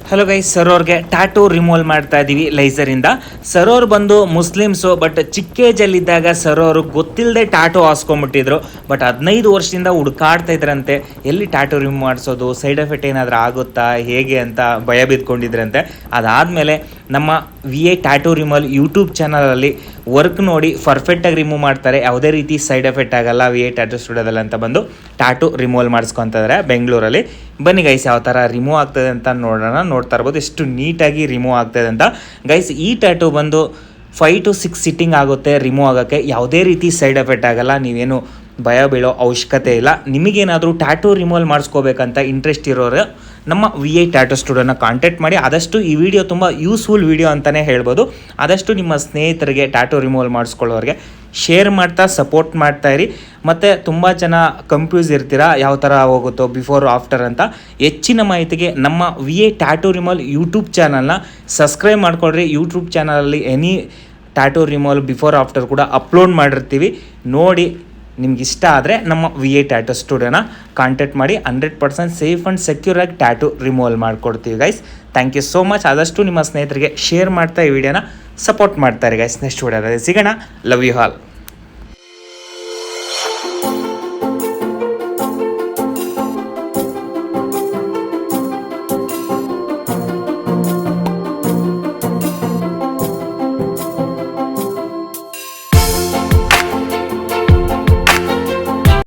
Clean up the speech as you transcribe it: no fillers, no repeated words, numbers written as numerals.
Hello guys, sir ಅವ್ರಿಗೆ tattoo removal ಮಾಡ್ತಾ ಇದ್ದೀವಿ ಲೈಸರಿಂದ. ಸರ್ ಅವ್ರು ಬಂದು ಮುಸ್ಲಿಮ್ಸು, ಬಟ್ ಚಿಕ್ಕ ಏಜಲ್ಲಿದ್ದಾಗ ಸರ್ ಅವರು ಗೊತ್ತಿಲ್ಲದೆ ಟ್ಯಾಟೂ ಹಾಸ್ಕೊಂಬಿಟ್ಟಿದ್ರು. ಬಟ್ 15 ವರ್ಷದಿಂದ ಹುಡುಕಾಡ್ತಾ ಇದ್ರಂತೆ ಎಲ್ಲಿ ಟ್ಯಾಟೂ ರಿಮೂವ್ ಮಾಡಿಸೋದು, ಸೈಡ್ ಎಫೆಕ್ಟ್ ಏನಾದರೂ ಆಗುತ್ತಾ ಹೇಗೆ ಅಂತ ಭಯ ಬಿದ್ಕೊಂಡಿದ್ರಂತೆ. ಅದಾದಮೇಲೆ ನಮ್ಮ VA ಟ್ಯಾಟೂ ರಿಮೂವಲ್ ಯೂಟ್ಯೂಬ್ ಚಾನಲಲ್ಲಿ ವರ್ಕ್ ನೋಡಿ ಪರ್ಫೆಕ್ಟಾಗಿ ರಿಮೂವ್ ಮಾಡ್ತಾರೆ, ಯಾವುದೇ ರೀತಿ ಸೈಡ್ ಎಫೆಕ್ಟ್ ಆಗಲ್ಲ VA ಟ್ಯಾಟೂ ಸ್ಟುಡಿಯೋದಲ್ಲಿ ಅಂತ ಬಂದು ಟ್ಯಾಟೂ ರಿಮೂವಲ್ ಮಾಡಿಸ್ಕೊತಿದ್ದಾರೆ ಬೆಂಗಳೂರಲ್ಲಿ. ಬನ್ನಿ ಗೈಸ್, ಯಾವ ಥರ ರಿಮೂವ್ ಆಗ್ತದೆ ಅಂತ ನೋಡ್ತಾ ಇರ್ಬೋದು, ಎಷ್ಟು ನೀಟಾಗಿ ರಿಮೂವ್ ಆಗ್ತದೆ ಅಂತ. ಗೈಸ್, ಈ ಟ್ಯಾಟೂ ಬಂದು 5 to 6 ಸಿಟ್ಟಿಂಗ್ ಆಗುತ್ತೆ ರಿಮೂವ್ ಆಗೋಕ್ಕೆ. ಯಾವುದೇ ರೀತಿ ಸೈಡ್ ಎಫೆಕ್ಟ್ ಆಗಲ್ಲ, ನೀವೇನು ಭಯ ಬೀಳೋ ಅವಶ್ಯಕತೆ ಇಲ್ಲ. ನಿಮಗೇನಾದರೂ ಟ್ಯಾಟೂ ರಿಮೂವಲ್ ಮಾಡಿಸ್ಕೋಬೇಕಂತ ಇಂಟ್ರೆಸ್ಟ್ ಇರೋರು ನಮ್ಮ VA ಟ್ಯಾಟೂ ಸ್ಟುಡಿಯೋನ ಕಾಂಟ್ಯಾಕ್ಟ್ ಮಾಡಿ. ಆದಷ್ಟು ಈ ವಿಡಿಯೋ ತುಂಬ ಯೂಸ್ಫುಲ್ ವಿಡಿಯೋ ಅಂತಲೇ ಹೇಳ್ಬೋದು. ಆದಷ್ಟು ನಿಮ್ಮ ಸ್ನೇಹಿತರಿಗೆ ಟ್ಯಾಟೂ ರಿಮೂವಲ್ ಮಾಡಿಸ್ಕೊಳ್ಳೋರಿಗೆ ಶೇರ್ ಮಾಡ್ತಾ ಸಪೋರ್ಟ್ ಮಾಡ್ತಾಯಿರಿ. ಮತ್ತು ತುಂಬ ಜನ ಕನ್ಫ್ಯೂಸ್ ಇರ್ತೀರಾ ಯಾವ ಥರ ಹೋಗುತ್ತೋ ಬಿಫೋರ್ ಆಫ್ಟರ್ ಅಂತ. ಹೆಚ್ಚಿನ ಮಾಹಿತಿಗೆ ನಮ್ಮ VA ಟ್ಯಾಟೂ ರಿಮೂವಲ್ ಯೂಟ್ಯೂಬ್ ಚಾನಲ್ನ ಸಬ್ಸ್ಕ್ರೈಬ್ ಮಾಡ್ಕೊಳ್ರಿ. ಯೂಟ್ಯೂಬ್ ಚಾನಲಲ್ಲಿ any tattoo removal before after ಕೂಡ ಅಪ್ಲೋಡ್ ಮಾಡಿರ್ತೀವಿ. ನೋಡಿ, ನಿಮ್ಗೆ ಇಷ್ಟ ಆದರೆ ನಮ್ಮ VA ಟ್ಯಾಟೂ ಸ್ಟುಡಿಯೋನ ಕಾಂಟ್ಯಾಕ್ಟ್ ಮಾಡಿ. 100% ಸೇಫ್ ಆ್ಯಂಡ್ ಸೆಕ್ಯೂರಾಗಿ ಟ್ಯಾಟೂ ರಿಮೂವಲ್ ಮಾಡಿಕೊಡ್ತೀವಿ guys. Thank you so much. ಆದಷ್ಟು ನಿಮ್ಮ ಸ್ನೇಹಿತರಿಗೆ ಶೇರ್ ಮಾಡ್ತಾ ಈ ವಿಡಿಯೋನ ಸಪೋರ್ಟ್ ಮಾಡ್ತಾರೆ ಗೈಸ್. ನೆಕ್ಸ್ಟ್ ವಿಡಿಯೋದಲ್ಲಿ ಸಿಗೋಣ. Love you all.